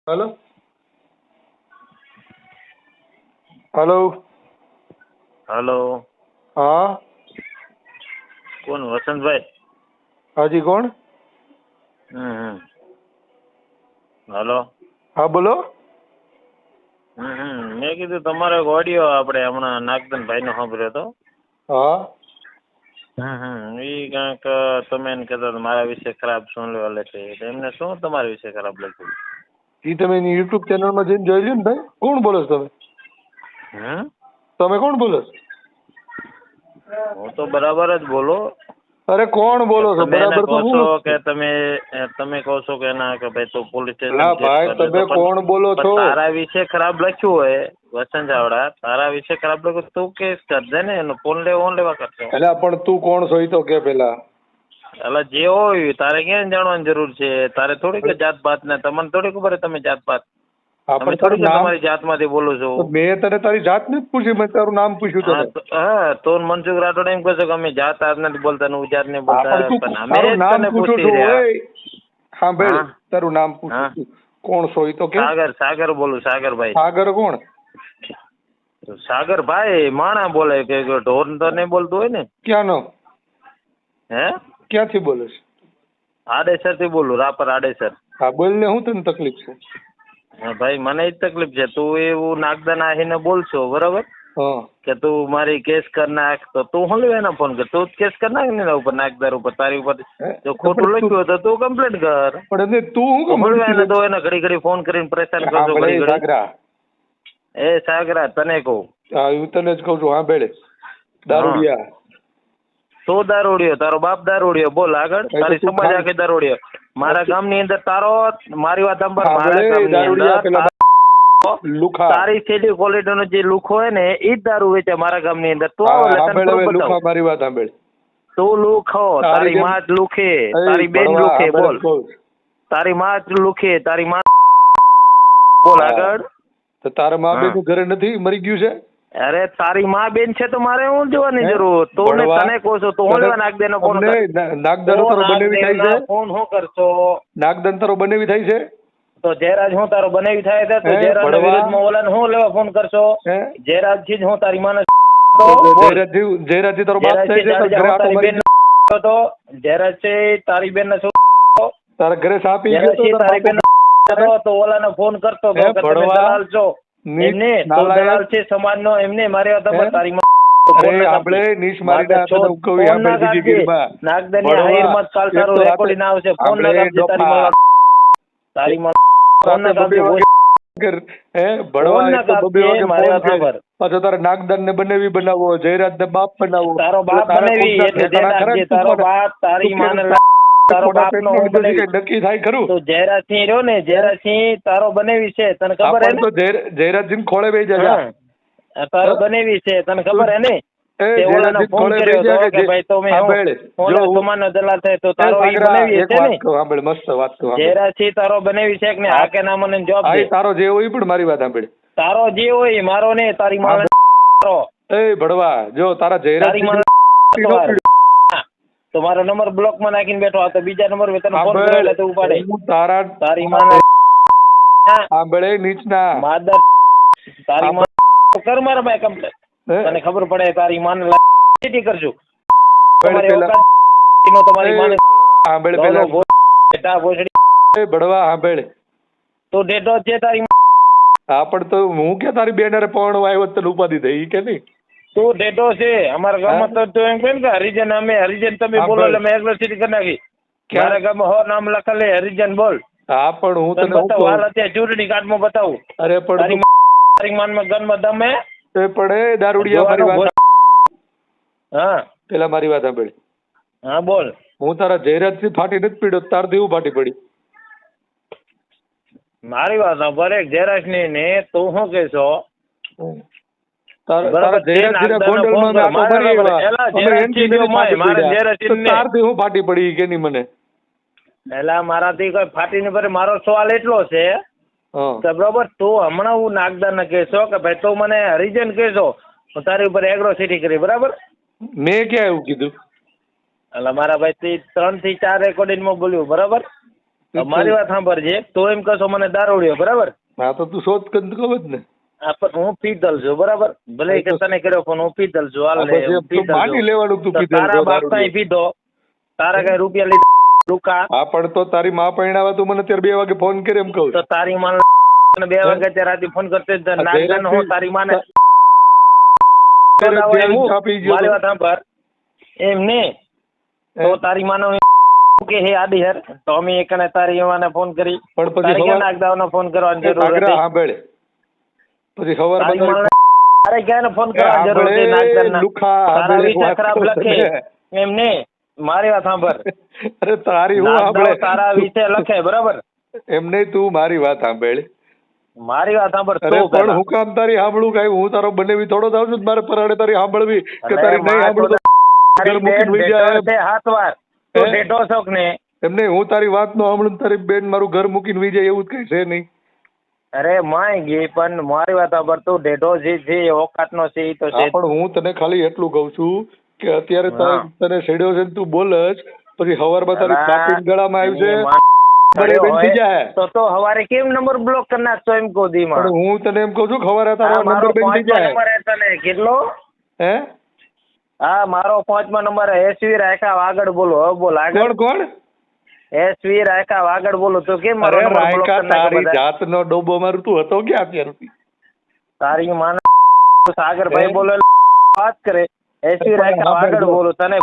Hello hello. Hello. हाँ कौन वसंत भाई? हाँ जी कौन? हेलो। हाँ बोलो। મેં કીધું તમારો એક ઓડિયો આપણે હમણાં નાગદનભાઈનો સાંભળ્યો હતો. हाँ એ કાંઈક તમે એને કહેતા હતા મારા વિશે ખરાબ સુનવા લખે તો એમને શું તમારા વિશે ખરાબ લખ્યું? એ તમે એની યુટ્યુબ ચેનલમાં જઈને જોઈ લ્યો ને ભાઈ. કોણ બોલો છો તમે? તમે કોણ બોલો છો? હું તો બરાબર જ બોલો. અરે કોણ બોલો છો? તમે એને બરાબર કહો તો છો હું કે તમે કહો છો કે ના કે ભાઈ તું પોલીસ ના સ્ટેશન ભાઈ તમે કોણ બોલો છો? તારા વિશે ખરાબ લખ્યું હોય વસંત ચાવડા, તારા વિશે ખરાબ લખ્યું તું કેસ કરજે ને, એનો ફોન લેવા કરશો. એટલે પણ તું કોણ છો એ તો કે પેલા. એટલે જે હોય તારે ક્યાં જાણવાની જરૂર છે? તારે થોડી કે જાત પાત ને તમને થોડી ખબર તમે જાત પાત તમે થોડી કે તમારી જાતમાંથી બોલો છો. મેં તને તારી જાત નથી પૂછી, મેં તારું નામ પૂછ્યું તને. હા તો મનસુખ રાઠોડ એમ કહે છે કે અમે જાત આજ નથી બોલતા ને ઉજાત નહીં બોલતા, પણ અમે તારું નામ તને પૂછું પૂછી છું. રહ્યા. હા ભાઈ તારું નામ પૂછું છું. કોણ છો એ તો કે. સાગર બોલું. સાગરભાઈ. સાગર કોણ? સાગરભાઈ માણા બોલે કે ઢોર તો નહીં બોલતું હોય ને. ક્યાંનો? હે ક્યાંથી બોલે છે? આડેસર થી બોલું, રાપર આડેસર. હા બોલ ને, શું તને તકલીફ છે? હા ભાઈ મને જ તકલીફ છે. તું એવું નાગદાન આહીને બોલશો બરાબર કે તું મારી કેસ કર નાખ, તો તું શું લેવા એના ફોન કર? તું જ કેસ કર નાખ ને એના ઉપર, નાગદાર ઉપર. તારી ઉપર જો ખોટું લખ્યું હોય તો તું કમ્પ્લેટ કર. પણ તું શું એને તો એને ઘડી ઘડી ફોન કરીને પરેશાન કરજો. ઘડી ઘડી એ સાગરા તને કહું. હા હું તને જ કહું છું. હા બેડે દારૂડિયા. તું દારૂડિયો, તારો બાપ દારૂડિયો. બોલ આગળ. તારી સમાજ આખી દારૂડિયો. મારા ગામની અંદર તારો, મારી વાત સાંભળ, મારા ગામની અંદર તારી છેલ્લી ક્વોલિટીનો જે લુખો હોય ને એ જ દારૂ વેચે મારા ગામની અંદર. તું મારી વાત સાંભળ. તું લુખો, તારી માં જ લુખે, તારી બેન લુખે. બોલ તારી માં જ લુખે, તારી માં. બોલ આગળ. તો તારા મા બેન ઘરે નથી, મરી ગયું છે? અરે તારી માં બેન છે તો મારે હું જોવાની જરૂર? તો તને કહું છું તું લેવા નાગદાન નો ફોન. નાગદાન તારો બનેવી થાય છે? ફોન શું કરશો? નાગદાન તારો બનેવી થાય છે? તો જયરાજ હું તારો બનેવી થાય છે તો જયરાજ વિરુદ્ધમાં ઓલાને હું લેવા ફોન કરશો? જયરાજ થી જ હું તારી માને જયરાજ થી તારો બાપ થાય છે તો તારી બેન તો જયરાજ છે તારી બેન ને તારા ઘરે સાપી ગયો તારી બેન તો ઓલાને ફોન કરતો તો કે તમે દલાલ છો. એમને તો દલાલ છે સમાજનો. એમને મારી વાત તારી આપણે નીશ મારી નાગદાની હાઈરમાં કાલ તારું રેકોર્ડિંગ આવશે. ફોન ના કાપજે તારી માં પાછો તારે નાગદાન ને બનેવી બનાવો, જયરાજ ને બાપ બનાવો. તારો બાપ બનેવી એટલે તારો બાપ તારી માને તારો બાપ નો નક્કી થાય ખરું? તો જયરાજ સિંહ રહ્યો ને, જયરાજ સિંહ તારો બનેવી છે તને ખબર હે? તો જયરાજ સિંહ ખોળે બેસી જા. તારો બનેવી છે તને ખબર હે ને? ફોન કર્યો હતો કે ભાઈ તો દલાલ થાય તો તારો બનેવી છે ને. મસ્ત વાત કહું. જયરાજ સિંહ તારો બનેવી છે કે હા કે ના મને જવાબ દે. તારો જે હોય પણ મારી વાત સાંભળે. તારો જે હોય મારો ને તારી માં ભડવા જો તારા જયરાજ તો મારો નંબર બ્લોક માં નાખીને બેઠો. આ તો બીજા નંબર તને ફોન કર્યો એટલે તું ઉપાડે. તારી માં સાંભળે નીચના માદર તારી માં કર મારા ભાઈ કમ્પ્લેટ. તને ખબર પડે તારી માને કરજો. તમારી માને સાંભળે પેલા બેટા ભોસડી ભડવા સાંભળે તો ડેટો છે તારી. હા પણ તો હું કે તારી બેનરે પણ આવ્યો તને ઉપાધિ થઈ કે નહીં? તું ડેટો છે અમારા ગામમાં તો એમ કેમ કે હરિજન અમે હરિજન તમે બોલો એટલે મેં એગ્રેસિટી કરી નાખી. મારા ગામમાં હો નામ લખેલે હરિજન બોલ. હા પણ હું તને બતાવું હાલ અત્યારે ચૂંટણી કાર્ડમાં બતાવું. અરે પણ તારી માનમાં ગનમાં દમે એ પડે દારૂડિયા. મારી વાત હા પેલા મારી વાત સાંભળ. હા બોલ. હું તારા જયરાજ થી ફાટી નથી પીડ્યો, તાર થી ફાટી પડી. મારી વાત સાંભળ. જયરાજ ની ને તું શું કેશો? મારાથી કોઈ ફાટી ની પડે. મારો સવાલ એટલો છે કે બરોબર તું હમણાં હું નાગદાન ને કહેશો કે ભાઈ તું મને હરિજન કહેશો તારી ઉપર એગ્રોસિટી કરી બરાબર? મેં ક્યાં એવું કીધું? એટલે મારા ભાઈ 3 થી 4 રેકોર્ડિંગ માં બોલ્યું બરાબર? મારી વાત સાંભળજે. તો એમ કહેશો મને દારૂડિયો, બરાબર? હા તો તું શોધ કંદ કહો જ ને. પણ હું પીતલ છું, બરાબર? ભલે કે તને કર્યો ફોન, હું પીતલ છું. હાલ લે, હું પીતલ છું. માની લેવાનું તું તો પીધેલ તારા છો બાપ દારૂડિયો. કઈ પીધો, તારા કઈ રૂપિયા લીધા લુકા? હા પણ તો તારી માં પરણાવે તું મને અત્યારે 2 વાગે ફોન કરે એમ કહું. તો તારી માં 2 વાગે અત્યારે રાતે ફોન કરતે નાગદાન હું તારી માને મારી વાત સાંભળ. એમ ને તો તારી માનો કે હે આદિહર તો અમે એકને તારી માને ફોન કરી, પણ પછી તારી કે નાગદાવનો ફોન કરવાની જરૂર હતી? સાંભળ, પછી ખબર તારે ક્યાં ફોન કરવાની જરૂર હતી? નાગદાના તારા વિશે ખરાબ લખે એમ ને. મારી વાત સાંભળ. અરે તારી હું સાંભળે, તારા વિશે લખે, બરાબર? એમ નહીં, તું મારી વાત સાંભળ. મારી વાત સાંભળ. પણ હું કામ તારી સાંભળું? કઈ હું તારો બનેવી થોડો થાવ છું મારે પરાણે તારી સાંભળવી કે તારી નહીં સાંભળું ઘર મૂકીને વઈ જાય? 7 વાર તો ડેટો શોક ને એમ નહીં, હું તારી વાત નો સાંભળું તારી બેન મારું ઘર મૂકીને વઈ જાય એવું જ કઈ છે નહીં. અરે માય ગઈ, પણ મારી વાત સાંભળ. તું ડેટો જે છે ઓકાત નો છે એ તો છે. પણ હું તને ખાલી એટલું કઉ છું કે અત્યારે તને છેડ્યો છે તું બોલ જ, પછી સવારમાં તારી પાટીન ગળામાં આવી છે તો હવારે કેમ નંબર બ્લોક કરી નાખશો એમ કહું દી માં. હું તને એમ કઉ છું સવારે તારો નંબર બેન થઈ જાય. તને કેટલો? હે? હા મારો 5મા નંબર એસવી રાયકા વાગડ બોલો. હવે બોલ આગળ. કોણ? એસવી રાયકા વાગડ બોલો. તો કેમ મારો અરે નંબર બ્લોક રાયકા તારી જાતનો ડોબો મારું તું હતો ક્યાં અત્યારે? તારી માન સાગરભાઈ બોલો વાત કરે. એસવી રાયકા વાગડ બોલો. તને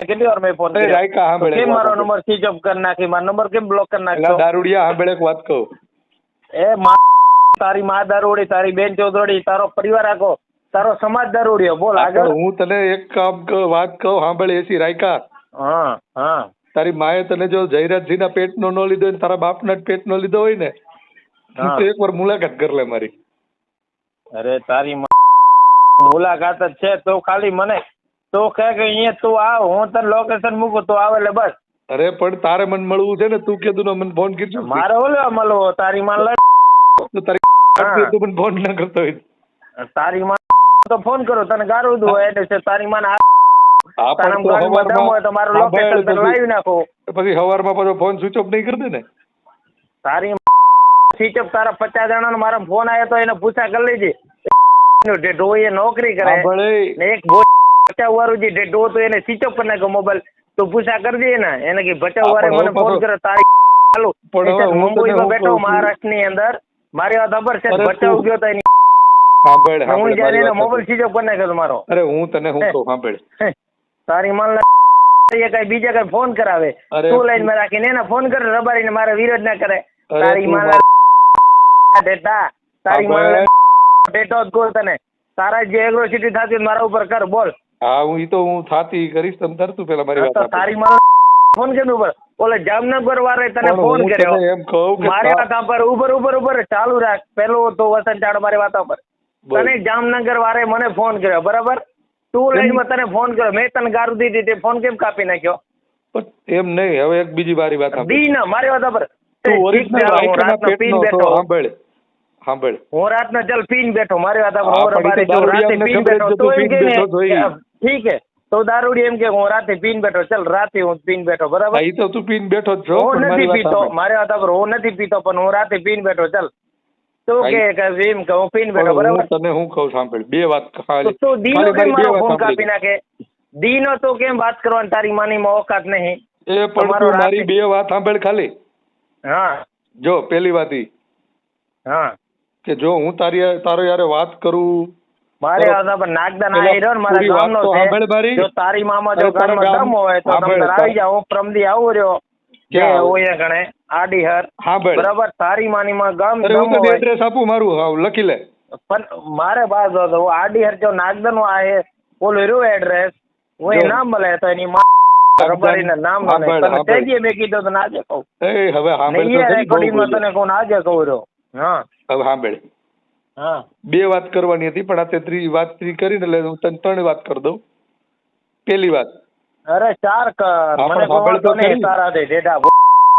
કેટલી વાર મેં ફોન કર્યો? રાયકા સાંભળે, કેમ મારો નંબર સ્વિચ ઓફ કરી નાખી? મારો નંબર કેમ બ્લોક કરી નાખ્યો? દારૂડિયા સાંભળે એક વાત કહું. તારી માં દારૂડી, તારી બેન ચોધડી, તારો પરિવાર આખો, તારો સમાજ દારૂડિયો. બોલ આગળ. હું તને એક કામ વાત કહું સાંભળે. એસી રાયકા, હા તારી માએ તને જો જયરાજજી ના પેટ નો ન લીધો હોય ને તારા બાપ ના પેટ નો લીધો હોય ને તો એકવાર મુલાકાત કર લે મારી. અરે તારી મુલાકાત જ છે તો ખાલી મને તો કહે કે અહીંયા તું આવ, હું તને લોકેશન મૂકું તો આવે એટલે બસ. અરે પણ તારે મને મળવું છે ને, તું કીધું ને મને ફોન કરજો. મારે ઓલો મળવો, તારી માં તારી તું મને ફોન ના કરતો હોય. તારી માં તો ફોન કરો, તને ગારું દઉં એટલે તારી માં લાવી નાખો. પછી સવારમાં પાછો ફોન સ્વિચ ઓફ નહીં કરી દે ને? તારી સ્વિચ ઓફ તારા 50 જણા મારા ફોન આવ્યો તો એને પૂછા કરી લેજે. ડેઢો એ નોકરી કરે ને એક 50 વાળું જે ડેઢો તો એને સ્વિચ ઓફ કરી નાખ્યો મોબાઈલ. તો પૂછા કરજે ને એને કે 50 વારે મને ફોન કરે. તારી ચાલુ મુંબઈમાં બેઠો મહારાષ્ટ્ર ની અંદર. મારી વાત ખબર છે બચાવ ગયો તો એની હું જયારે એનો મોબાઈલ સ્વિચ ઓફ કરી નાખ્યો મારો. અરે હું તને હું કહું સાંભળ. તારી માન કઈ બીજા કઈ ફોન કરાવે તું લાઈન માં રાખીને એને ફોન કરે રબારીને મારે વિરોધ ના કરે. તારી માન ડેટા તારી માન ડેટો જ કહું તને. તારા જે એગ્રોસિટી થતી મારા ઉપર કર. બોલ. હા હું ઈ તો હું થાતી કરીશ. તમે ધરતું પેલા મારી વાત. તારી માન ફોન કેમ ઉપર ઓલે જામનગર વાળે તને ફોન કર્યો. એમ કહું મારી વાત પર ઉપર ચાલુ રાખ. પેલું તો વસંત ચાડ મારી વાત પર. તને જામનગર વાળે મને ફોન કર્યો, બરાબર? તું લાઈનમાં તને ફોન કર્યો, મેં તને ગારું દીધી, તે ફોન કેમ કાપી નાખ્યો? એમ નહીં, હવે એક બીજી મારી વાત દી ના મારી વાત પર. હું રાતના ચાલ પીન બેઠો. મારી વાત ઠીક હે તો દારૂડી એમ કે હું રાતે પીન બેઠો. ચાલ રાતે હું પીન બેઠો, બરાબર? તું પીન બેઠો જ છો. હું નથી પીતો. મારી વાત પર હું નથી પીતો પણ હું રાતે પીન બેઠો. ચાલ તું કે એમ કે હું પીન બેઠો, બરાબર? તને હું કહું સાંભળ, 2 વાત ખાલી. તું દીનો કેમ મારો ફોન કાપી નાખે? દીનો તો કેમ વાત કરવાની તારી માની માં ઓકાત નહીં? એ પણ મારી 2 વાત સાંભળ ખાલી. હા જો પેલી વાત ઈ કે જો હું તારો યારે વાત કરું, મારે નાગદાન આવી રહ્યો ને મારા ગામનો છે. જો તારી મામા જો ગામમાં દમ હોય તો તમે આવી જાઓ. હું પ્રમદી આવું રહ્યો કે ઓય ગણે આડીહર, બરાબર? તારી માની માં ગામ દમ હોય. એડ્રેસ આપું મારું, લખી લે. પણ મારે બાદ આડીહર જો નાગદાન નું આ ઓલું રહ્યું એડ્રેસ હું નામ મળે તો એની રબારીને નામ તને તેજીએ મેં કીધું તો નાજે કહું. હવે રેકોર્ડિંગમાં તને કહું નાજે કહું રહ્યો. હા હવે સાંભળ. હા 2 વાત કરવાની હતી પણ આ ત્રીજી વાત કરીને એટલે હું તને 3 વાત કરી દઉં. પેલી વાત, અરે 4 કર. મને સાંભળ તો નહીં તારા દે ડેટા.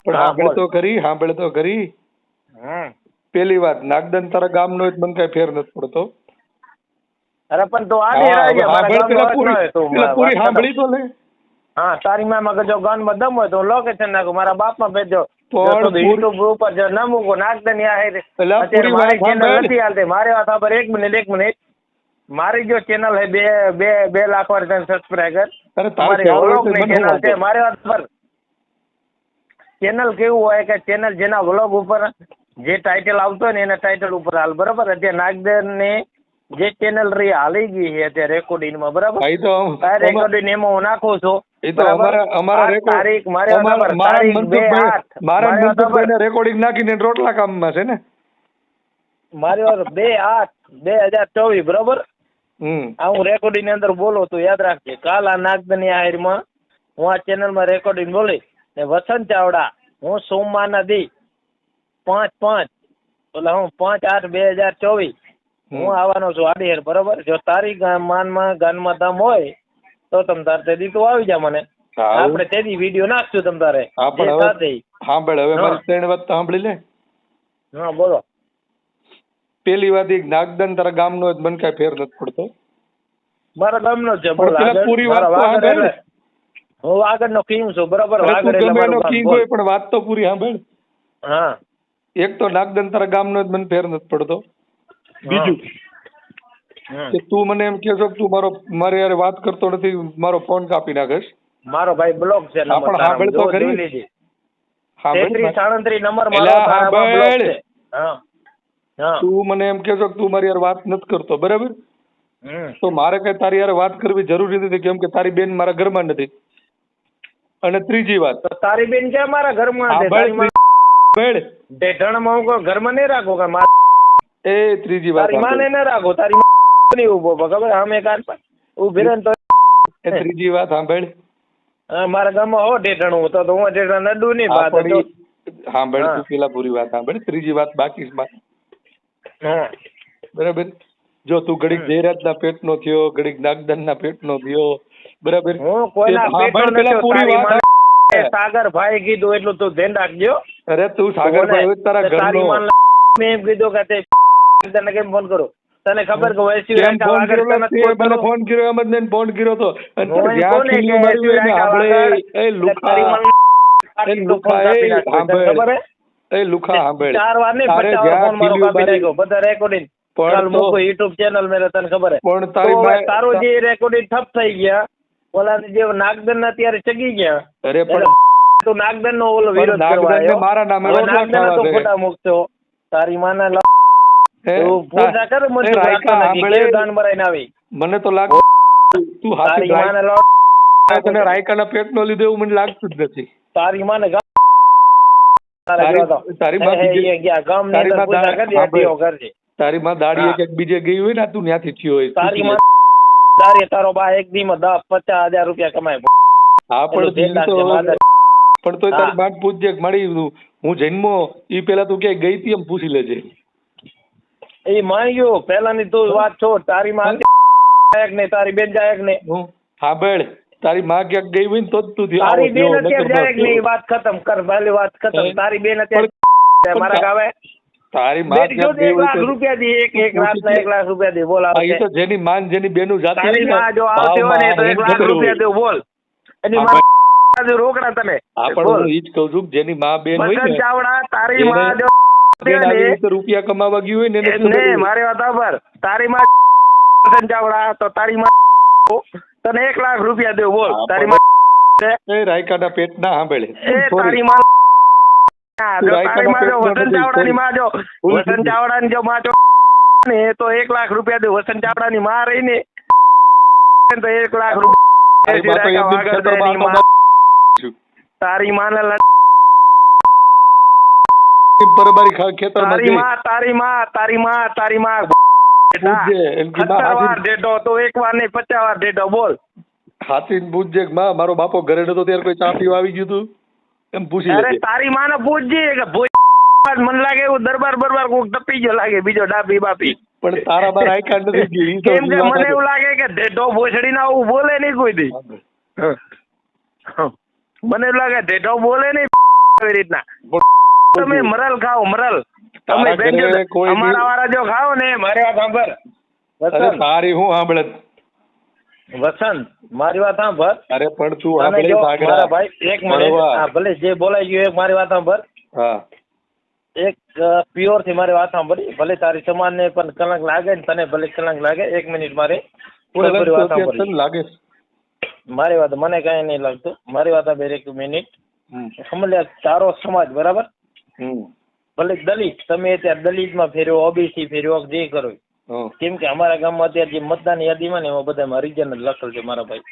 પણ સાંભળ તો કરી. પેલી વાત, નાગદન તારા ગામ નો મને કઈ ફેર નથી પડતો. અરે પણ તું આડી પૂરી સાંભળી તો લે. હા તારી મામા જો ગામમાં દમ હોય તો લોકેશન નાખું. મારા બાપમાં ભેજો પણ યુટ્યુબ ઉપર જો ન મૂકો નાગદન યાર એલા અત્યારે પૂરી મારી વાત ચેનલ સાંભળ. નથી હાલતી મારી વાત સાંભળ એક મિનિટ મારી જો ચેનલ હે બે લાખ વાર સબસ્ક્રાઇબર અરે તારે મારી કહેવું હોય વ્લોગ તો ની મને ચેનલ વાંધો. છે મારી વાત પર ચેનલ કેવું હોય કે ચેનલ જેના વ્લોગ ઉપર જે ટાઇટલ આવતો હોય ને એના ટાઇટલ ઉપર હાલ બરાબર અત્યારે નાગદન ને જે ચેનલ રહી હાલી ગઈ છે અત્યારે રેકોર્ડિંગ માં બરાબર હા, ઈ તો રેકોર્ડિંગ એમાં હું નાખું છું એ તો અમારા રેકોર્ડ તારીખ મારી વાત સાંભળ, તારીખ 2/8 મારા મારી વાત સાંભળ. મનસુખભાઈ રેકોર્ડિંગ નાખીને રોટલા કામમાં છે ને. મારી વાત 2/8/2024 બરોબર આ હું રેકોર્ડિંગ ની અંદર બોલો તો યાદ રાખજે કાલ આ નાગદની આહિરમાં હું આ ચેનલ માં રેકોર્ડિંગ બોલી ને વસંત ચાવડા હું સોમવારના દી 5/5 એટલે હું 5/8/2024 હું આવવાનો છું આડીહેર બરોબર જો તારી ગાનમાં દમ હોય તો તમ તાર તે દી તું આવી જા મને આપણે તે દી વિડીયો નાખશું તમ તારે સાંભળ હવે મારી ત્રણ વાત તો સાંભળી લે. હા બોલો. પેલી વાત એક નાગદન તારા ગામનો જ મને કાંઈ ફેર નથી પડતો. મારા ગામનો જ છે બોલ. પૂરી વાત તો સાંભળ. હું વાગડનો કિંગ છું બરાબર. તું ગમે એનો કિંગ હોય પણ વાત તો પૂરી સાંભળ. હા એક તો નાગદન તારા ગામનો જ મને ફેર નથી પડતો. બીજું કે તું મને એમ કહેશો કે તું મારી યાર વાત કરતો નથી મારો ફોન કાપી નાખેશ. મારો ભાઈ બ્લોક છે નંબર સાંભળ તો ખરી. 3337 નંબર મારો તારામાં બ્લોક છે. હા તું મને એમ કહેશો કે તું મારી યાર વાત નથી કરતો બરાબર તો મારે કઈ તારી યાર વાત કરવી જરૂરી નથી કેમ કે તારી બેન મારા ઘરમાં નથી. અને ત્રીજી વાત તો તારી બેન કે મારા ઘરમાં છે ઢેઢણમાં હું ઘરમાં નહીં રાખો કે એ ત્રીજી વાત તારી માને ન રાખો તારી નહીં ઉભો ખબર અમે કાન પર ઉભી રહે તો એ ત્રીજી વાત સાંભળ. મારા ગામમાં હો ઢેઢણું તો હું ઢેઢણ નડું નહીં વાત સાંભળ તું પેલા પૂરી વાત સાંભળ ત્રીજી વાત બાકી બરાબર. જો તું ઘડીક જયરાજના પેટનો થયો ઘડીક નાગદનના પેટનો થયો બરાબર. હું કોઈના સાગરભાઈ કીધું એટલું તું ધ્યાન રાખજો. અરે તું સાગરભાઈ તારા ઘરનો મેં એમ કીધું કે તને કેમ ફોન કરું તને ખબર કે ફોન કર્યો એમ જ ફોન કર્યો તો યુટ્યુબ ચેનલ મેરે તને ખબર તારું જે રેકોર્ડિંગ ઠપ થઈ ગયા ઓલા જે નાગદન અત્યારે ચગી ગયા. અરે પણ તું નાગદન નો ઓલો વિરોધ કરવા મારા નામે નાગદન તો ખોટા મૂકશો તારી માના મને તો લાગે તું તને રાયકાના પેટનો લીધો એવું મને લાગતું જ નથી. તારી માને તારી માં દાડી એક બીજે ગઈ હોય ને તું ત્યાંથી થયો હોય. તારી માં તારો બા એક દી માં 10-50 હજાર રૂપિયા કમાય. હા પણ તો તારી માં પૂછજે મળી હું જન્મો ઈ પેલા તું ક્યાંય ગઈ હતી એમ પૂછી લેજે. એ માન્યો પેલાની તું વાત છો તારી માં ને તારી બેન જાય ને હા બેળ તારી માં ક્યાંક ગઈ હોય ને તો જ તું તારી બેન અત્યારે જાય ને એ વાત ખતમ કર પહેલી વાત ખતમ. તારી બેન અત્યારે મારા ગાવે તારી માં ક્યાંક ગઈ હોય તો રૂપિયા દી એક રાત ના 1 લાખ રૂપિયા દી બોલ એ તો જેની માન જેની બેનું જાતી તારી માં જો આવતી હોય ને તો 1 લાખ રૂપિયા દે બોલ એની માં રોકડા તને પણ હું ઈ જ કહું છું જેની માં બેન હોય ને ચાવડા તારી માં જો રૂપિયા કમાવા ગયું હોય ને મારી વાત સાંભળ તારી માં ચાવડા તો તારી માં તને 1 લાખ રૂપિયા દેવું બોલ તારી માં રાયકાના પેટ ના સાંભળે તારી માં તારી માં જો વસંત ચાવડાની માં જો વસંત ચાવડાની જો માં જો ને તો 1 લાખ રૂપિયા દે વસંત ચાવડાની માં રહી ને તો 1 લાખ રૂપિયા તારી માં મારો બાપો ઘરે નતો ત્યારે કોઈ ચા પીવા આવી ગયું તું એમ પૂછી અરે તારી માં ને પૂછજે કે મને લાગે એવું દરબાર કોક ટપી ગયો લાગે બીજો ડાબી બાપી પણ તારા બાર આઈ કાર્ડ નથી ગયું કેમ કે મને એવું લાગે કે ઢેઢો ભોસડી ના આવું બોલે નહીં કોઈ દી. મને એવું લાગે ઢેઢો બોલે નહીં એવી રીતના. તમે મરલ ખાઓ મરલ તમે અમારા વાળા જો ખાઓ ને મારી વાત સાંભળ તારી હું સાંભળે વસંત મારી વાત સાંભળ. અરે પણ તું મારા ભાઈ એક મિનિટ ભલે જે બોલાઈ ગયું એક મારી વાત સાંભળ હા એક પ્યોર થી મારી વાત સાંભળી, ભલે તારી સમાજ ને પણ કલંક લાગે ને તને ભલે કલંક લાગે, 1 મિનિટ મારે પૂરેપૂરી વાત સાંભળી. લાગે મારી વાત મને કઈ નહીં લાગતું, મારી વાત સાંભળ 1 મિનિટ. સમજ, તારો સમાજ બરાબર, ભલે દલિત, તમે અત્યારે દલિત માં ફેર્યો, ઓબીસી ફેર્યો, જે કરો, કેમ કે અમારા ગામમાં અત્યારે જે મતદાન યાદીમાં ને એમાં બધા હરિજન જ લખેલ છે મારા ભાઈ,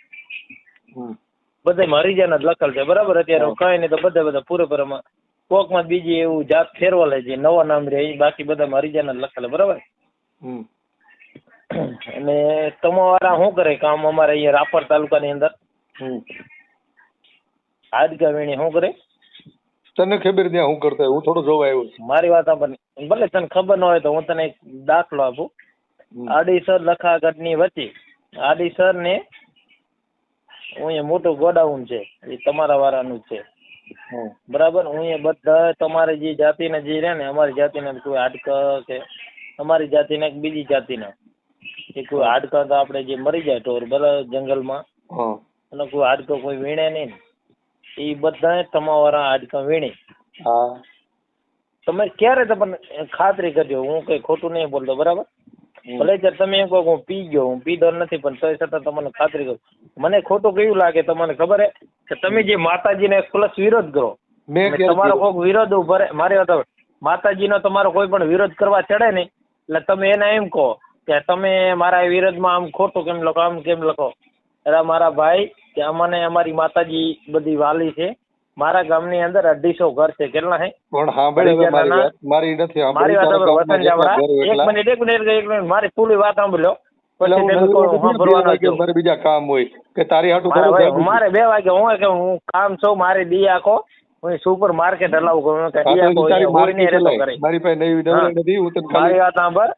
બધા હરિજન જ લખેલ છે બરાબર. અત્યારે કઈ નહીં તો બધા પૂરેપૂરામાં કોક માં બીજી એવું જાત ફેરવા લે છે, નવા નામ રે, બાકી બધા હરિજન જ લખેલા બરાબર. અને તમારા શું કરે કામ અમારે અહીંયા રાપર તાલુકાની અંદર? હાડકા વીણી શું કરે? તને ખબર ત્યાં હું કરતો, હું થોડો જોવા આવ્યો છું. મારી વાત સાંભળ, ભલે તને ખબર ન હોય તો હું તને એક દાખલો આપું. આડીસર લખાગઢ ની વચ્ચે આડીસર ને અહીંયા મોટું ગોડાઉન છે, એ તમારા વાળાનું છે બરાબર. અહીંયા બધા તમારી જે જાતિના જે રહે ને, અમારી જાતિના કોઈ હાડકા કે અમારી જાતિના બીજી જાતિના કે કોઈ હાડકા તો આપણે જે મરી જાય ઢોર બરાબર જંગલમાં, અને કોઈ હાડકો કોઈ વીણે નહીં, એ બધા તમારા હાડકા વીણી. તમે ક્યારે તમને ખાતરી કરજો, હું કઈ ખોટું નહીં બોલતો બરાબર. ભલે તમે એમ કહો હું પી ગયો, હું પીધો નથી, પણ તો છતાં તમને ખાતરી કરું, મને ખોટું કેવું લાગે તમને ખબર હે કે તમે જે માતાજીને પ્લસ વિરોધ કરો, તમારો કોઈ વિરોધ ઉભો રહે, મારી વાત માતાજીનો તમારો કોઈ પણ વિરોધ કરવા ચડે ને એટલે તમે એને એમ કહો કે તમે મારા વિરોધમાં આમ ખોટું કેમ લખો, આમ કેમ લખો. અરે મારા ભાઈ, કે અમને અમારી માતાજી બધી વાલી છે, મારા ગામની અંદર 250 ઘર છે. કેટલા છે? મારી વાત એક મિનિટ મારી પૂરી વાત સાંભળ્યો, પછી બીજા કામ હોય કે તારી મારે 2 વાગે હું કામ છું, મારે દી આખો હું સુપર માર્કેટ હલાવું કરું. મારી વાત સાંભળ,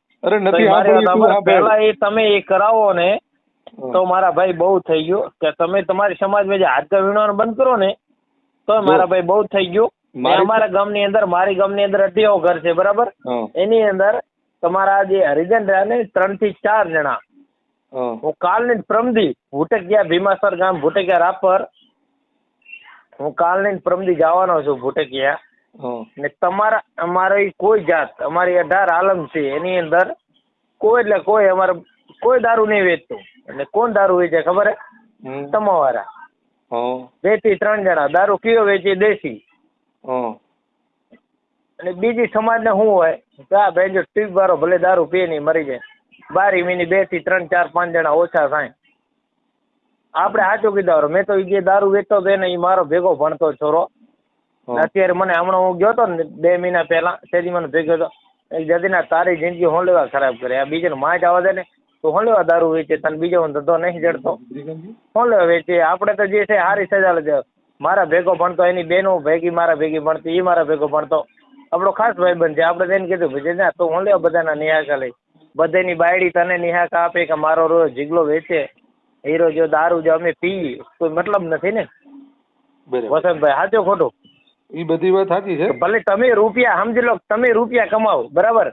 પેલા એ તમે એ કરાવો ને તો મારા ભાઈ બહુ થઈ ગયું. કે તમે તમારી સમાજમાં જે હાડકા વીણવાનું બંધ કરો ને તો મારા ભાઈ બહુ થઈ ગયું. અમારા ગામની અંદર, મારી ગામની અંદર 80 ઘર છે બરાબર. એની અંદર તમારા જે હરિજન રહ્યા ને 3 થી 4 જણા, હું કાલની પ્રમદી ભૂટકિયા ભીમાસર ગામ ભૂટકિયા રાપર, હું કાલની પ્રમદી જવાનો છું ભૂટકિયા. ને તમારા અમારી કોઈ જાત, અમારી 18 આલમ છે, એની અંદર કોઈ એટલે કોઈ અમારે કોઈ દારૂ નહીં વેચતું. એટલે કોણ દારૂ વેચે ખબર હે? તમારા 2 થી 3 જણા દારૂ કયો વેચે? દેશી. અને બીજી સમાજ ને શું હોય, આ ભાઈ જો ટીપ વાળો ભલે દારૂ પીએ નહીં મરી જાય, 12 મિનિટ 2 થી 3 4 5 જણા ઓછા થાય. આપણે સાચું કીધું, મેં તો જે દારૂ વેચતો હતો ને એ મારો ભેગો ભણતો છોરો. અત્યારે મને હમણાં હું ગયો હતો ને 2 મહિના પહેલા, તેથી મને ભેગો હતો. જદીના તારી જિંદગી હું લેવા ખરાબ કરે, આ બીજાને માં જ આવવા દે ને તો હું લેવા દારૂ વેચે, તને બીજો ધંધો નહીં જડતો હું લેવા વેચે. આપણે તો જે છે સારી સજા લે. મારા ભેગો ભણતો, એની બહેનો ભેગી મારા ભેગી ભણતી, એ મારા ભેગો ભણતો, આપણો ખાસ ભાઈબંધ છે. આપણે તેને કીધું ભાઈ ના તો હું લેવા બધાના નિહાકા લઈ, બધાની બાયડી તને નિહાકા આપે કે મારો રોજ જીગલો વેચે, હીરો જો દારૂ જો અમે પી, કોઈ મતલબ નથી ને વસંતભાઈ, સાચું ખોટું? એ બધી વાત સાચી છે. ભલે તમે રૂપિયા સમજી લો, તમે રૂપિયા કમાવો બરાબર,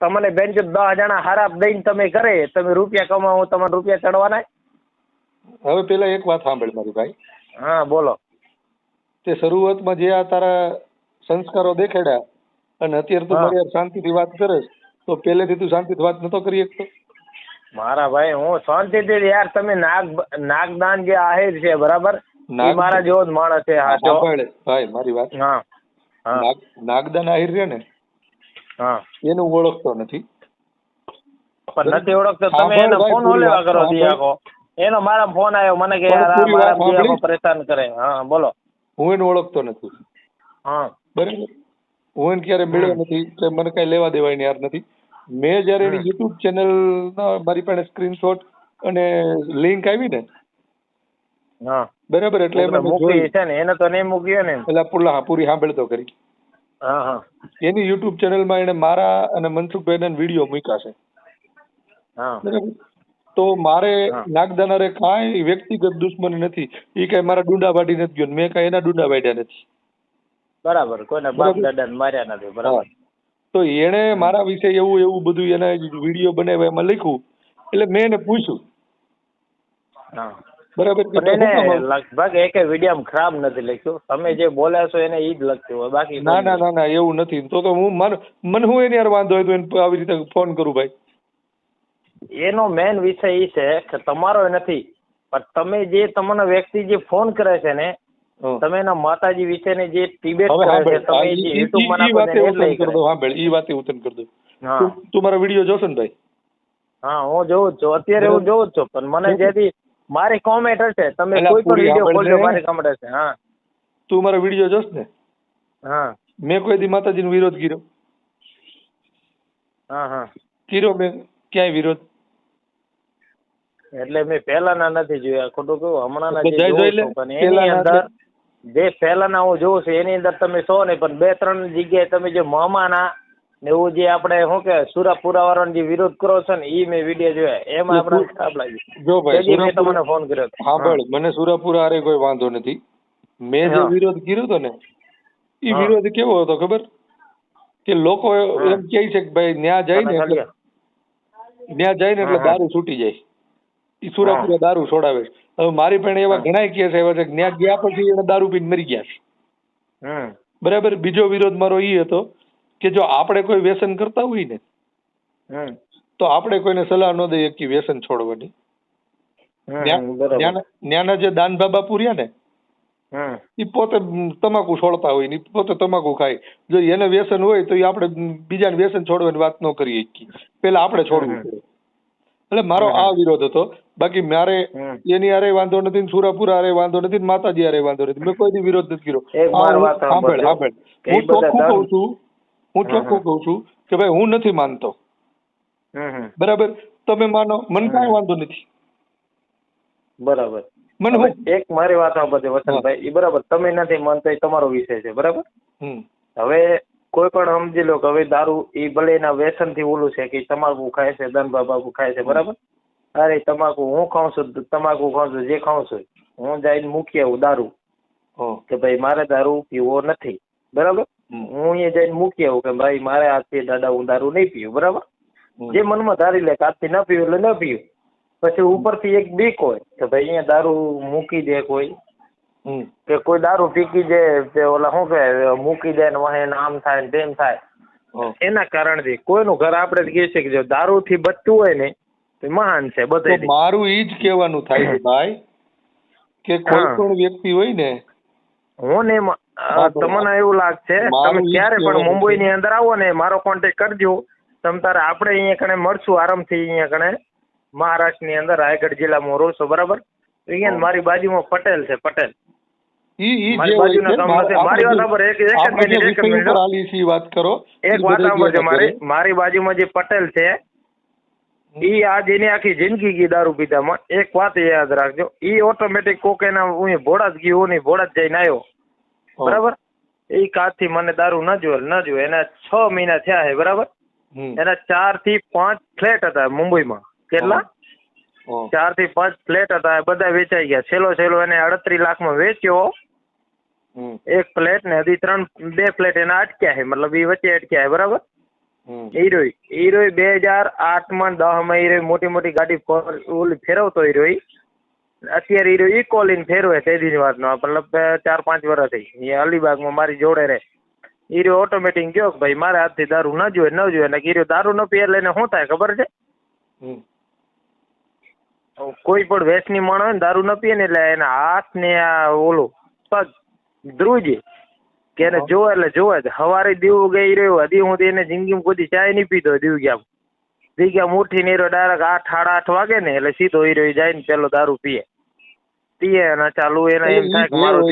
તમને બેન જો 10 જણા હારાપ દઈને તમે કરે, તમે રૂપિયા કમાવો, તમારે રૂપિયા ચડવાના. હવે પેલા એક વાત સાંભળ મારી ભાઈ. હા બોલો. તે શરૂઆતમાં જે આ તારા સંસ્કારો દેખાડ્યા અને અત્યારે તું મારી શાંતિથી વાત કરે, તો પહેલેથી તું શાંતિથી વાત નતો કરી શકતો? મારા ભાઈ હું શાંતિથી યાર, તમે નાગદાન જે આહિર છે બરાબર, મારા જેવો જ માણસ છે. ભાઈ મારી વાત, નાગદાન આહિર છે ને, એનું ઓળખતો નથી. પણ નથી ઓળખતો, તમે એનો ફોન ઓલેવા કરો દિયાકો, એનો મારા ફોન આવ્યો મને કે યાર આ મારા દિયાકો પરેશાન કરે. હા બોલો. હું એને ઓળખતો નથી. હા બરાબર, હું એને ક્યારે મળ્યો નથી, મને કઈ લેવા દેવાય યાર નથી. મેં જયારે એની યુટ્યુબ ચેનલ મારી પાસે સ્ક્રીનશોટ અને લિંક આવી ને, બરાબર, એટલે એને તો નહીં મૂક્યો ને, એટલે પૂરી સાંભળતો કરી. એની યુટ્યુબ ચેનલ માં એને મારા અને મનસુખભાઈ ના વિડીયો મૂક્યા છે. બરાબર, તો મારે નાગદાનારે કાંઈ વ્યક્તિગત દુશ્મની નથી. એ કઈ મારા ડુંડા વાટી નથી ગયો, મેં કઈ એના ડુંડા વાટ્યા નથી. બરાબર, કોઈના બાપ દાદાને માર્યા નથી. બરાબર, તો એને મારા વિશે એવું બધું એના વિડીયો બનાવ્યા એમાં લખ્યું, એટલે મેં એને પૂછ્યું બરાબર. પણ એને લગભગ એક વિડીયો ખરાબ નથી લખ્યું. તમે જે બોલ્યા છો એને ઈ જ લખ્યું હોય, બાકી ના ના ના ના એવું નથી. તો હું મને હું એની યાર વાંધો હોય તો એને આવી રીતે ફોન કરું ભાઈ. એનો મેન વિષય એ છે કે તમારો નથી, પણ તમે જે તમને વ્યક્તિ જે ફોન કરે છે ને, તમે એના માતાજી વિશેની જે ડિબેટ કરે છે, તમે જે યુટ્યુબ માં નાખો છો એટલે કરે. સાંભળ, ઈ વાતે હું તને કરી દઉં. હા, તું મારો વિડીયો જોશો ને ભાઈ? હા, હું જોઉં જ છું, અત્યારે હું જોઉં જ છું. પણ મને જેથી મારી કોમેન્ટ હશે, તમે કોઈ પણ વિડીયો ખોલજો, મારી કોમેન્ટ હશે. હા, તું મારો વિડીયો જોશ ને? હા. મેં કોઈ દી માતાજીનો વિરોધ કર્યો? હા હા કર્યો મેં ક્યાંય વિરોધ? એટલે મેં પહેલાના નથી જોયા, ખોટું કહું, હમણાંના જે જોઉં છું. પણ એની અંદર જે પહેલાના હું જોઉં છું એની અંદર તમે છો ને, પણ 2-3 જગ્યાએ તમે જે મામાના ને એવું જે આપણે શું કે સુરાપુરા વાળાનો જે વિરોધ કરો છો ને, એ મેં વિડીયો જોયા, એમાં આપણે ખરાબ લાગ્યું. જો ભાઈ, મેં તમને ફોન કર્યો. હા ભાઈ, મને સુરાપુરા હારે કોઈ વાંધો નથી. મેં જે વિરોધ કર્યો હતો ને, એ વિરોધ કેવો હતો ખબર? કે લોકો એમ કહે છે કે ભાઈ ન્યા જઈને એટલે દારૂ છૂટી જાય. ઈ સુરાપુરા દારૂ છોડાવે. હવે મારી પણ એવા ઘણા કેસ આવ્યા છે કે ન્યા ગયા પછી એને દારૂ પીને મરી ગયા છે. બરાબર. બીજો વિરોધ મારો ઈ હતો કે જો આપણે કોઈ વ્યસન કરતા હોય ને, તો આપણે કોઈને સલાહ ન દઈએ કે વ્યસન છોડવાની. ન્યાના જે દાનભા બાપુ રહ્યા ને, એ પોતે તમાકુ છોડતા હોય ને, પોતે તમાકુ ખાય. જો એને વ્યસન હોય તો આપણે બીજાને વ્યસન છોડવાની વાત ન કરીએ, પેલા આપણે છોડવું પડે. એટલે મારો આ વિરોધ હતો. બાકી મારે એની હારે વાંધો નથી, સુરાપુરા હારે વાંધો નથી, માતાજી હારે વાંધો નથી. મેં કોઈ વિરોધ નથી કર્યો. સાંભળ, હું ચોખ્ખું કઉ છું કે ભાઈ હું નથી માનતો. બરાબર. તમે માનો, મને કાંઈ વાંધો નથી. બરાબર. એક મારી વાત સાંભળજો વસંતભાઈ, એ બરાબર, તમે નથી માનતા એ તમારો વિષય છે, બરાબર. હવે કોઈ પણ સમજી લો કે હવે દારૂ એ ભલે એના વ્યસન થી ઓલું છે કે તમાકુ ખાય છે, દાનભા બાપુ ખાય છે, બરાબર. અરે તમાકુ હું ખાઉં છું, તમાકુ ખાઉં છું, જે ખાઉં છું, હું જઈને મૂકી આવું દારૂ કે ભાઈ મારે દારૂ પીવો નથી, બરાબર. હું અહીંયા જઈને મૂકી આવું કે ભાઈ મારે આજથી દાદા હું દારૂ નહીં પીવું, બરાબર. જે મનમાં ધારી લે કે આજથી ન પીવું એટલે ન પીવું. પછી ઉપરથી એક બીક હોય કે ભાઈ અહીંયા દારૂ મૂકી દે કોઈ, કે કોઈ દારૂ પીકી દે, ઓલા શું કે મૂકી દે ને વહે આમ થાય ને તેમ થાય. એના કારણથી કોઈનું ઘર આપણે કહે છે કે જો દારૂ થી બચતું હોય ને તો મહાન છે બધે. મારું ઈ જ કહેવાનું થાય છે ભાઈ કે કોઈ પણ વ્યક્તિ હોય ને, હું ને તમને એવું લાગશે તમે ક્યારે પણ મુંબઈ ની અંદર આવો ને મારો કોન્ટેક્ટ કરજો. તમ તારે આપણે અહીંયા કણે મળશું આરામથી. અહીંયા કણે મહારાષ્ટ્ર ની અંદર રાયગઢ જિલ્લામાં રહું છું, બરાબર. અહીંયા મારી બાજુમાં પટેલ છે, પટેલ. મારી બાજુના ગામમાં છે. મારી વાત સાંભળો, એક વાત સાંભળજો. મારી બાજુમાં જે પટેલ છે ઈ આજ એની આખી જિંદગી ગઈ દારૂ પીધામાં. એક વાત યાદ રાખજો, ઈ ઓટોમેટિક કોક એના ભોળા જ ગયું નહીં, ભોળા જ જઈને આવ્યો, બરાબર. એ કાજથી મને દારૂ ન જોવે. એના 6 મહિના થયા છે, બરાબર. એના 4 થી 5 ફ્લેટ હતા મુંબઈમાં. કેટલા? 4 થી 5 ફ્લેટ હતા, બધા વેચાઈ ગયા. છેલ્લો એને 38 લાખમાં વેચ્યો એક ફ્લેટ ને. હજી 2 ફ્લેટ એના અટક્યા છે, મતલબ એ વચ્ચે અટક્યા છે, બરાબર. હીરોઈ 2008માં 10માં હીરોઈ મોટી ગાડી ઓલી ફેરવતો હીરોઈ. અત્યારે હીરો ઇકોલીન ફેરવે તેની વાતનો, મતલબ 4-5 વર્ષ થઈ. એ અલીબાગમાં મારી જોડે રહે. હીરો ઓટોમેટિક ગયો કે ભાઈ મારે આજથી દારૂ ન જોઈએ. ને હીરો દારૂ ન પીએ એટલે એને શું થાય ખબર છે? કોઈ પણ વેચની માણસ હોય ને દારૂ ન પીએ ને એટલે એના હાથ ને આ ઓલું પગ ધ્રુજી કે એને જોવે એટલે જોવે જ. હવારે દીવું ગઈ રહ્યો હજી હું એને જિંદગીમાં કોઈ ચાય નહીં પીધો. દીવ્યા ઉઠીને હીરો ડાયરેક્ટ 8-8:30 વાગે ને એટલે સીધો હીરો જાય ને પેલો દારૂ પીએ અને ચાલુ એને એમ થાય કે મારું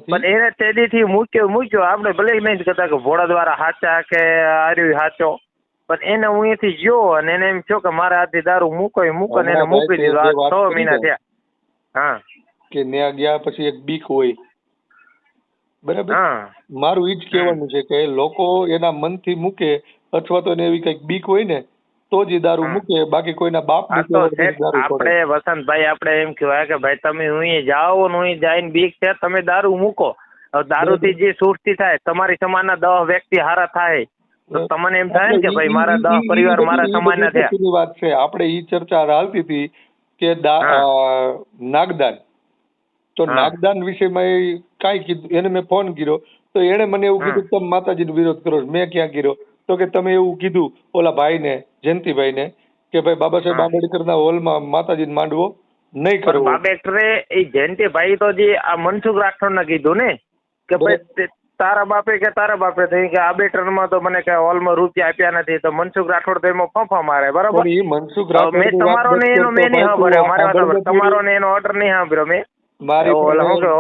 પણ એને તેદીથી મૂક્યો. આપણે ભલે નહીં કહેતા કે ભોળા દ્વારા હાચા કે આર્યું હાચો, પણ એને હું અહીંથી ગયો અને એને એમ થયો કે મારે આજથી દારૂ મૂકો ને એને મૂકી દીધો. 6 મહિના થયા. હા, કે ત્યાં ગયા પછી એક બીક હોય, બરાબર. મારું ઈ જ કહેવાનું છે કે લોકો એના મનથી મૂકે અથવા તો એવી કઈક બીક હોય ને તો જ દારૂ મૂકે, બાકી કોઈના બાપ આપણે વસંતભાઈ આપણે એમ કહેવાય કે ભાઈ તમે હું જાઓ ને હું જઈને બીક છે તમે દારૂ મૂકો. દારૂ થી જે સુસ્તી થાય તમારી સમાજના 10 વ્યક્તિ હારા થાય તો તમને એમ થાય ને કે ભાઈ મારા 10 પરિવાર મારા સમાજના થયા. વાત છે આપણે ઈ ચર્ચા હાલતી હતી કે નાગદાન, તો નાગદાન વિષયમાં કાંઈ કીધું, એને મેં ફોન કર્યો તો એને મને એવું કીધું તમે માતાજીનો વિરોધ કરો છો. મેં ક્યાં કર્યો? તો કે તમે એવું કીધું ઓલા ભાઈને, જયંતિભાઈને, કે ભાઈ બાબા સાહેબ આંબેડકરના હોલમાં માતાજીને માંડવો નહીં કરવો. બાબેટરે એ જયંતિભાઈ તો જે આ મનસુખ રાઠોડને કીધું ને કે ભાઈ તારા બાપે કે તારા બાપે થઈ કે આંબેડકરમાં તો મને કઈ હોલમાં રૂપિયા આપ્યા નથી, તો મનસુખ રાઠોડ તો એમાં ફાંફા મારે. બરાબર, મનસુખ રાઠોડ મેં તમારો ને એનો મેં નહીં સાંભળ્યો, મારે તમારો ને એનો ઓર્ડર નહીં સાંભળ્યો મેં.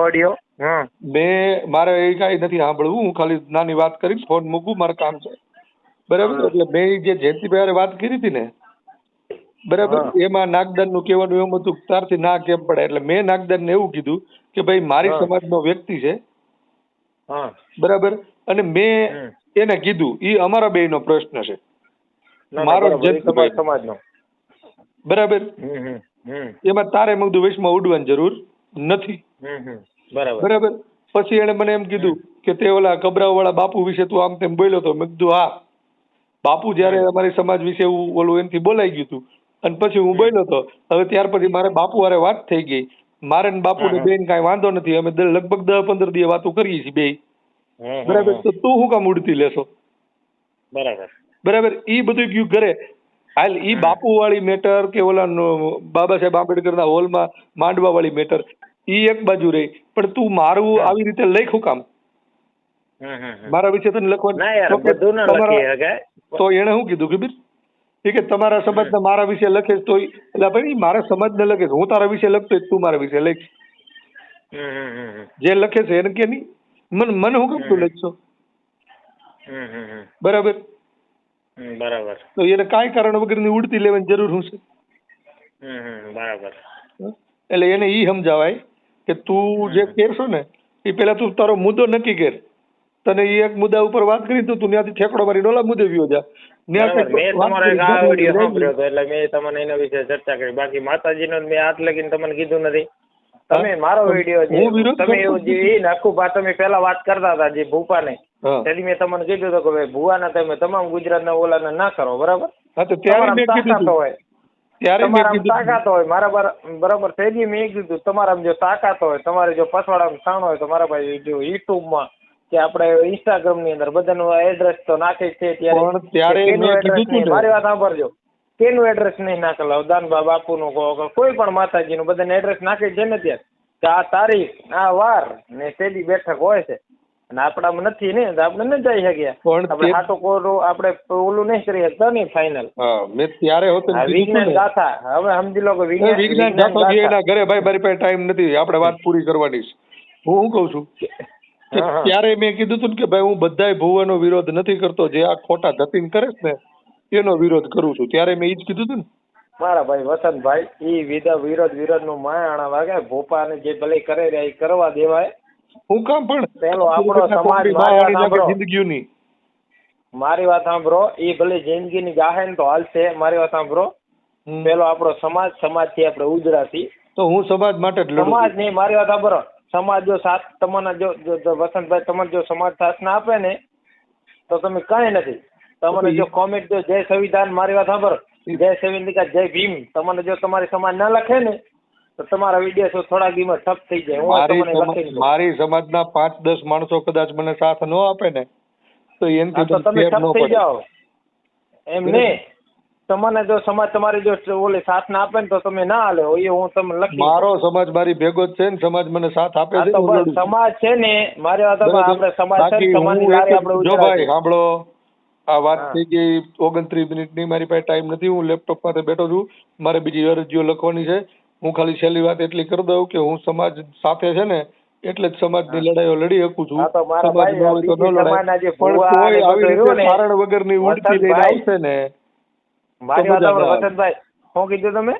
ઓડિયો મારે એ કઈ નથી સાંભળવું, હું ખાલી નાની વાત કરીશ, ફોન મૂકું, મારે કામ છે. બરાબર, એટલે મેં જે જયંતિભાઈ વાત કરી હતી ને, બરાબર, એમાં નાગદાન નું કહેવાનું એમ હતું તારથી ના કેમ પડે, એટલે મેં નાગદાન ને એવું કીધું કે ભાઈ મારી સમાજનો વ્યક્તિ છે, બરાબર, અને મેં એને કીધું ઈ અમારા બે નો પ્રશ્ન છે, મારો સમાજનો, બરાબર, એમાં તારે મગદુ વેશમાં ઉડવાની જરૂર નથી. બરાબર. પછી એને મને એમ કીધું કે તે ઓલા કબરાઓ વાળા બાપુ વિશે તું આમ તેમ બોલ્યો તો. મેં કીધું હા, બાપુ જયારે અમારી સમાજ વિશે ઓલું એમથી બોલાઈ ગયું હતું અને પછી હું બોલ્યો હતો. હવે ત્યાર પછી મારે બાપુ હારે વાત થઈ ગઈ, મારે ને બાપુ ને બેન કાંઈ વાંધો નથી, અમે લગભગ 10-15 દિવસ વાતો કરીએ છીએ બે. બરાબર, તો તું શું કામ ઉડતી લેશો? બરાબર, ઈ બધું ગયું ઘરે. હાલ ઈ બાપુ વાળી મેટર કે ઓલા બાબા સાહેબ આંબેડકરના હોલમાં માંડવા વાળી મેટર ઈ એક બાજુ રહી, પણ તું મારું આવી રીતે લખ્યું કામ મારા વિશે તને લખવાનું, તો એને શું કીધું ખબર કે તમારા સમાજના મારા વિશે લખે તો એટલે ભાઈ મારા સમાજને લખે, હું તારા વિશે લખતો તું મારા વિશે લખ, જે લખે છે એને કે નહીં મને હું કેમ તું લખશો? બરાબર, તો એને કાંઈ કારણ વગરની ઉડતી લેવાની જરૂર શું છે? બરાબર, એટલે એને ઈ સમજાવાય કે તું જે કરશો ને એ પેલા તું તારો મુદ્દો નક્કી કર. તને એ એક મુદ્દા ઉપર વાત કરી તો તું ત્યાંથી ઠેકડો મારી ઓલા મુદ્દે વ્યો જા. મેં તમારો એક આ વિડીયો સાંભળ્યો હતો એટલે મેં તમને એના વિશે ચર્ચા કરી. બાકી માતાજીનો મેં હાથ લગીને તમને કીધું નથી. તમે મારો વિડીયો તમે એવું જે આખું તમે પેલા વાત કરતા હતા જે ભૂપાને, તેથી મેં તમને કીધું હતું કે ભાઈ ભૂવાના તમે તમામ ગુજરાતના ઓલાને ના કરો. બરાબર, તાકાત હોય મારા બરાબર તેથી મેં કીધું તમારા જો તાકાત હોય, તમારે જો પછવાડામાં સ્થાન હોય તો મારા ભાઈ જો યુટ્યુબમાં કે આપણે ઇન્સ્ટાગ્રામ ની અંદર બધાનું એડ્રેસ તો નાખે છે. ત્યારે મારી વાત સાંભળજો, કેનું એડ્રેસ નહીં નાખેલા, દાનબા બાપુ નું કહો કોઈ પણ માતાજી નું બધાને એડ્રેસ નાખે છે ને ત્યારે કે આ તારીખ આ વાર ને તેની બેઠક હોય છે અને આપણામાં નથી ને આપણે ન જઈ શકીએ, આપણે હાટો કોરું આપણે ઓલું નહીં કરી શકતા ને ફાઇનલ. વિજ્ઞાન ગાથા હવે સમજી લો કે વિજ્ઞાન ગાથા ઘરે ભાઈ મારી પાસે ટાઈમ નથી, આપણે વાત પૂરી કરવાની છે. હું શું કઉ છું ત્યારે મેં કીધું હતું કે ભાઈ હું બધાય ભુવાનો વિરોધ નથી કરતો, જે આ ખોટા ધતીન કરે છે ને એનો વિરોધ કરું છું. ત્યારે મેં ઈ જ કીધું હતું ને મારા ભાઈ વસંતભાઈ, ઈ વિરોધ નું માયાણા વાગે ભોપાને જે ભલે કરે એ કરવા દેવાય. હું કામ પણ પેલો આપણો સમાજ જિંદગીની મારી વાત સાંભળો, એ ભલે જિંદગીની ગાહે ને તો હાલશે. મારી વાત સાંભળો, પેલો આપણો સમાજ થી આપણે ઉજરાથી તો હું સમાજ માટે જ લડું. સમાજ નહીં, મારી વાત સાંભળો, સમાજ જો સાથ તમને જો વસંતભાઈ તમને જો સમાજ સાથ ના આપે ને તો તમે કઈ નથી. તમને જો કોમેન્ટ જો જય સંવિધાન, મારી વાત સાંભળો, જય સંવિધાન જય ભીમ તમને જો તમારી સમાજ ના લખે ને તો તમારા વિડીયો થોડા દિવસ ઠપ થઈ જાય. મારી સમાજના 5-10 માણસો કદાચ મને સાથ ન આપે ને તો એનથી તમે ઠપ થઈ જાઓ. એમ ને તમને જો સમાજ તમારી જો ઓલે સાથ ના આપે ને તો તમે ના હાલે એ હું તમને લખી. મારો સમાજ મારી ભેગો જ છે ને, સમાજ મને સાથ આપે છે. સમાજ છે ને મારી વાત આપણે સમાજ છે, સમાજની લારી આપણે જો ભાઈ સાંભળો, આ વાત થઈ ગઈ 29 મિનિટની, મારી પાસે ટાઈમ નથી, હું લેપટોપ પાસે બેઠો છું, મારે બીજી અરજીઓ લખવાની છે. હું ખાલી છેલ્લી વાત એટલી કરી દઉં કે હું સમાજ સાથે છે ને એટલે જ સમાજની લડાઈઓ લડી શકું છું. સમાજ ન હોય તો ન લડાય, પણ કોઈ આવી રીતે કારણ વગરની ઉડતી લઈને આવશે ને, મારી વાત વસંતભાઈ શું કીધું તમે?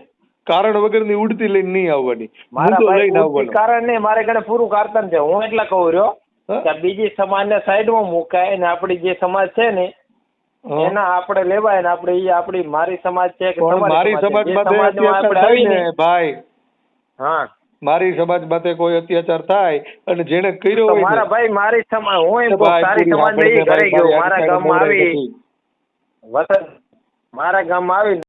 કારણ વગરની ઉડતી લઈને નહીં આવવાની, મુદ્દો લઈને આવવાનો. કારણ નહીં, મારે કને પૂરું કારતન છે. હું એટલા કહું રહ્યો કે બીજી સમાજને સાઈડમાં મુકાય ને આપડી જે સમાજ છે ને એના આપણે લેવાય ને આપણે ઈ આપડી મારી સમાજ છે કે મારી સમાજ માટે ભાઈ, હા મારી સમાજ માટે કોઈ અત્યાચાર થાય અને જેને કર્યો હોય મારા ભાઈ મારી સમાજ હું એમ તારી સમાજ ને ઘરે ગયો મારા ગામમાં આવી વસંત મારા ગામમાં આવી